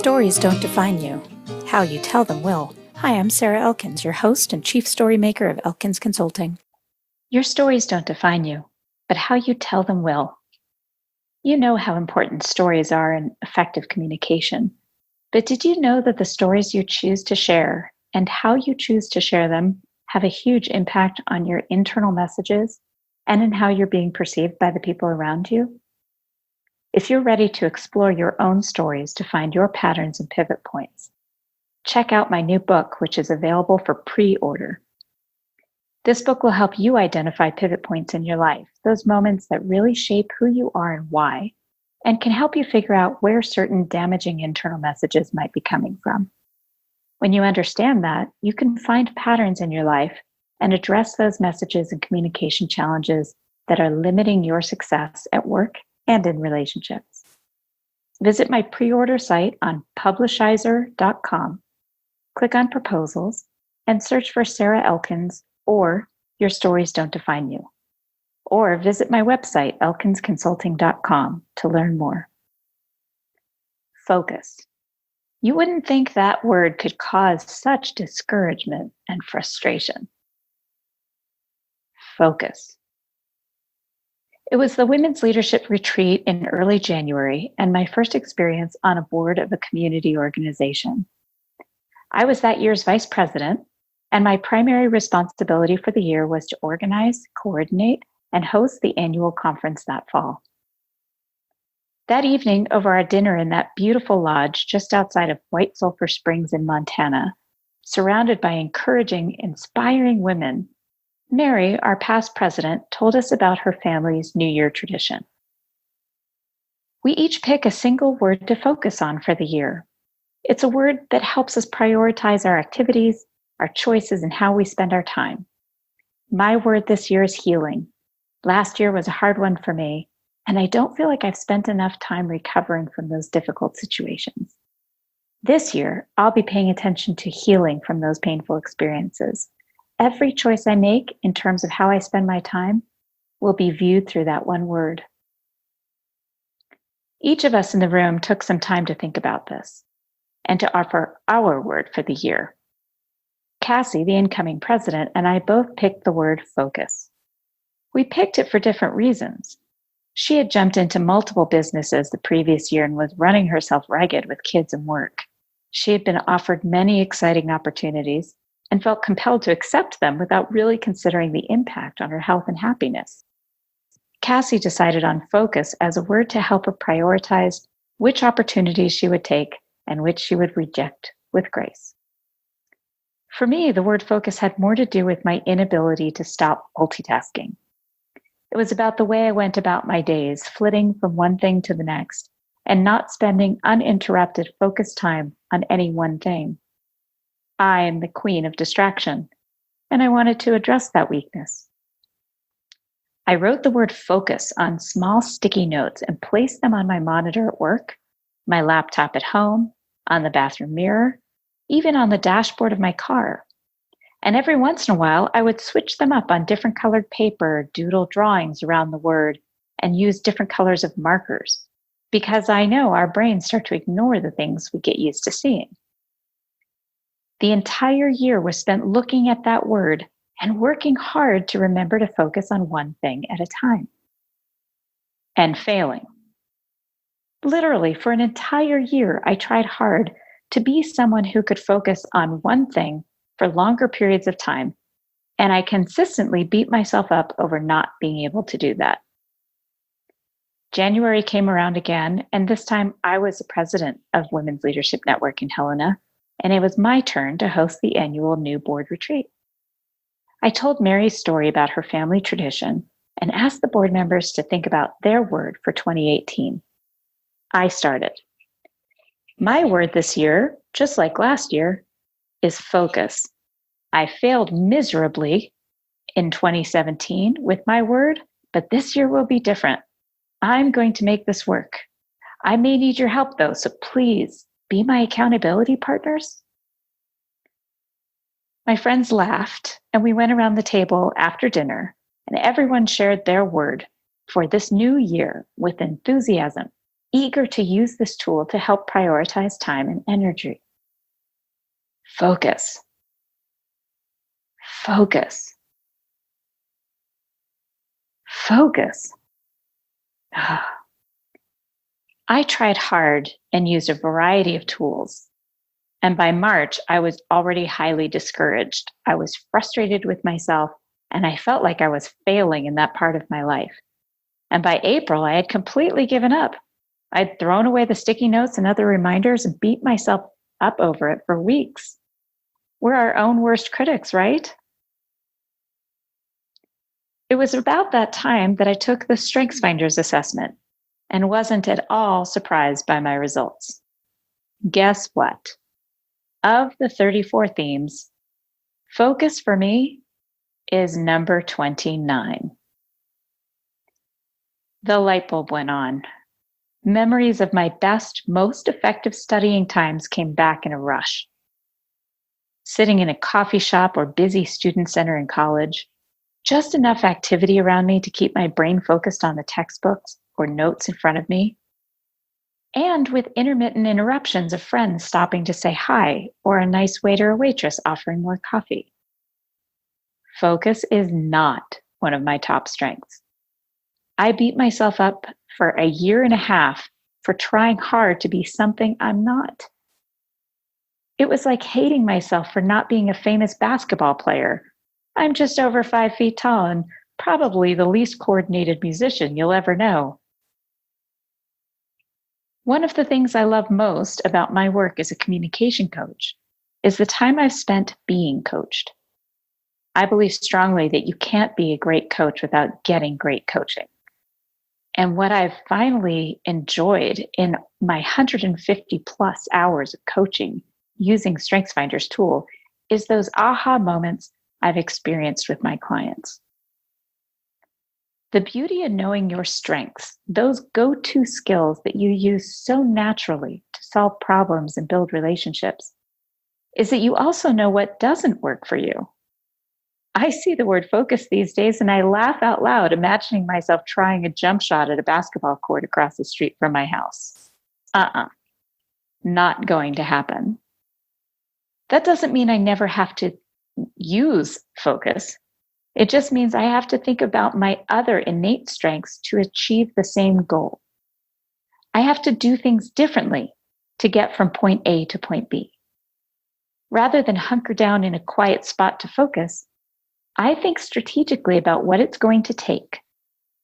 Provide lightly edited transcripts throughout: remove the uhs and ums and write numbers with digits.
stories don't define you. How you tell them will. Hi, I'm Sarah Elkins, your host and chief story maker of Elkins Consulting. Your stories don't define you, but how you tell them will. You know how important stories are in effective communication. But did you know that the stories you choose to share and how you choose to share them have a huge impact on your internal messages and in how you're being perceived by the people around you? If you're ready to explore your own stories to find your patterns and pivot points, check out my new book, which is available for pre-order. This book will help you identify pivot points in your life, those moments that really shape who you are and why, and can help you figure out where certain damaging internal messages might be coming from. When you understand that, you can find patterns in your life and address those messages and communication challenges that are limiting your success at work and in relationships. Visit my pre-order site on publishizer.com, click on proposals, and search for Sarah Elkins or Your Stories Don't Define You. Or visit my website, elkinsconsulting.com, to learn more. Focus. You wouldn't think that word could cause such discouragement and frustration. Focus. It was the Women's Leadership Retreat in early January and my first experience on a board of a community organization. I was that year's vice president, and my primary responsibility for the year was to organize, coordinate, and host the annual conference that fall. That evening, over our dinner in that beautiful lodge just outside of White Sulphur Springs in Montana, surrounded by encouraging, inspiring women, Mary, our past president, told us about her family's New Year tradition. We each pick a single word to focus on for the year. It's a word that helps us prioritize our activities, our choices, and how we spend our time. My word this year is healing. Last year was a hard one for me, and I don't feel like I've spent enough time recovering from those difficult situations. This year, I'll be paying attention to healing from those painful experiences. Every choice I make in terms of how I spend my time will be viewed through that one word. Each of us in the room took some time to think about this and to offer our word for the year. Cassie, the incoming president, and I both picked the word focus. We picked it for different reasons. She had jumped into multiple businesses the previous year and was running herself ragged with kids and work. She had been offered many exciting opportunities and felt compelled to accept them without really considering the impact on her health and happiness. Cassie decided on focus as a word to help her prioritize which opportunities she would take and which she would reject with grace. For me, the word focus had more to do with my inability to stop multitasking. It was about the way I went about my days, flitting from one thing to the next, and not spending uninterrupted focused time on any one thing. I am the queen of distraction, and I wanted to address that weakness. I wrote the word focus on small sticky notes and placed them on my monitor at work, my laptop at home, on the bathroom mirror, even on the dashboard of my car. And every once in a while, I would switch them up on different colored paper, doodle drawings around the word, and use different colors of markers, because I know our brains start to ignore the things we get used to seeing. The entire year was spent looking at that word and working hard to remember to focus on one thing at a time. And failing. Literally, for an entire year, I tried hard to be someone who could focus on one thing for longer periods of time, and I consistently beat myself up over not being able to do that. January came around again, and this time I was the president of Women's Leadership Network in Helena, and it was my turn to host the annual new board retreat. I told Mary's story about her family tradition and asked the board members to think about their word for 2018. I started. My word this year, just like last year, is focus. I failed miserably in 2017 with my word, but this year will be different. I'm going to make this work. I may need your help though, so please be my accountability partners. My friends laughed, and we went around the table after dinner, and everyone shared their word for this new year with enthusiasm eager to use this tool to help prioritize time and energy. Focus. Focus. Focus. I tried hard and used a variety of tools. And by March, I was already highly discouraged. I was frustrated with myself, and I felt like I was failing in that part of my life. And by April, I had completely given up. I'd thrown away the sticky notes and other reminders and beat myself up over it for weeks. We're our own worst critics, right? It was about that time that I took the StrengthsFinders assessment and wasn't at all surprised by my results. Guess what? Of the 34 themes, focus for me is number 29. The light bulb went on. Memories of my best, most effective studying times came back in a rush. Sitting in a coffee shop or busy student center in college, just enough activity around me to keep my brain focused on the textbooks or notes in front of me, and with intermittent interruptions of friends stopping to say hi or a nice waiter or waitress offering more coffee. Focus is not one of my top strengths. I beat myself up for a year and a half for trying hard to be something I'm not. It was like hating myself for not being a famous basketball player. I'm just over 5 feet tall and probably the least coordinated musician you'll ever know. One of the things I love most about my work as a communication coach is the time I've spent being coached. I believe strongly that you can't be a great coach without getting great coaching. And what I've finally enjoyed in my 150 plus hours of coaching using StrengthsFinders tool is those aha moments I've experienced with my clients. The beauty of knowing your strengths, those go-to skills that you use so naturally to solve problems and build relationships, is that you also know what doesn't work for you. I see the word focus these days and I laugh out loud, imagining myself trying a jump shot at a basketball court across the street from my house. Not going to happen. That doesn't mean I never have to use focus. It just means I have to think about my other innate strengths to achieve the same goal. I have to do things differently to get from point A to point B. Rather than hunker down in a quiet spot to focus, I think strategically about what it's going to take,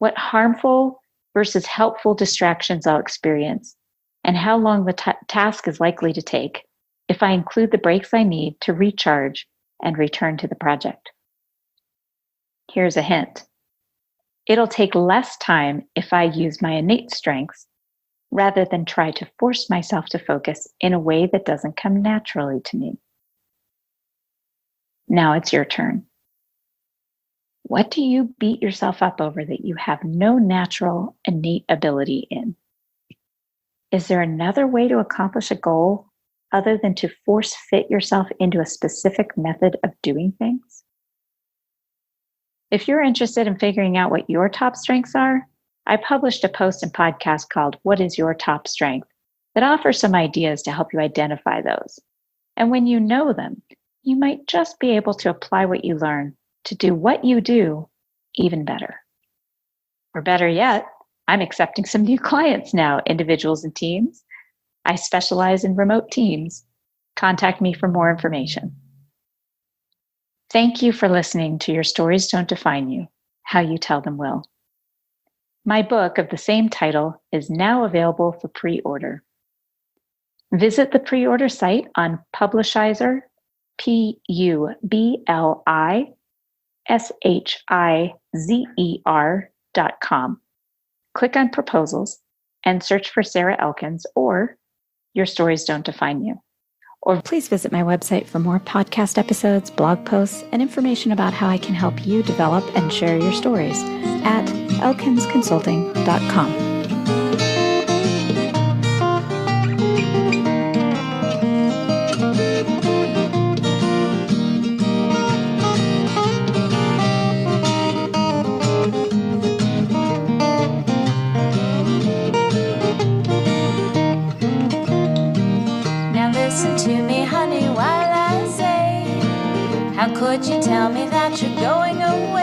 what harmful versus helpful distractions I'll experience, and how long the task is likely to take if I include the breaks I need to recharge and return to the project. Here's a hint. It'll take less time if I use my innate strengths rather than try to force myself to focus in a way that doesn't come naturally to me. Now it's your turn. What do you beat yourself up over that you have no natural, innate ability in? Is there another way to accomplish a goal other than to force fit yourself into a specific method of doing things? If you're interested in figuring out what your top strengths are, I published a post and podcast called What is Your Top Strength that offers some ideas to help you identify those. And when you know them, you might just be able to apply what you learn to do what you do even better. Or better yet, I'm accepting some new clients now, individuals and teams. I specialize in remote teams. Contact me for more information. Thank you for listening to Your Stories Don't Define You, How You Tell Them Will. My book of the same title is now available for pre-order. Visit the pre-order site on Publishizer, publishizer.com. Click on Proposals and search for Sarah Elkins or Your Stories Don't Define You. Or please visit my website for more podcast episodes, blog posts, and information about how I can help you develop and share your stories at elkinsconsulting.com. to me, honey, while I say, how could you tell me that you're going away?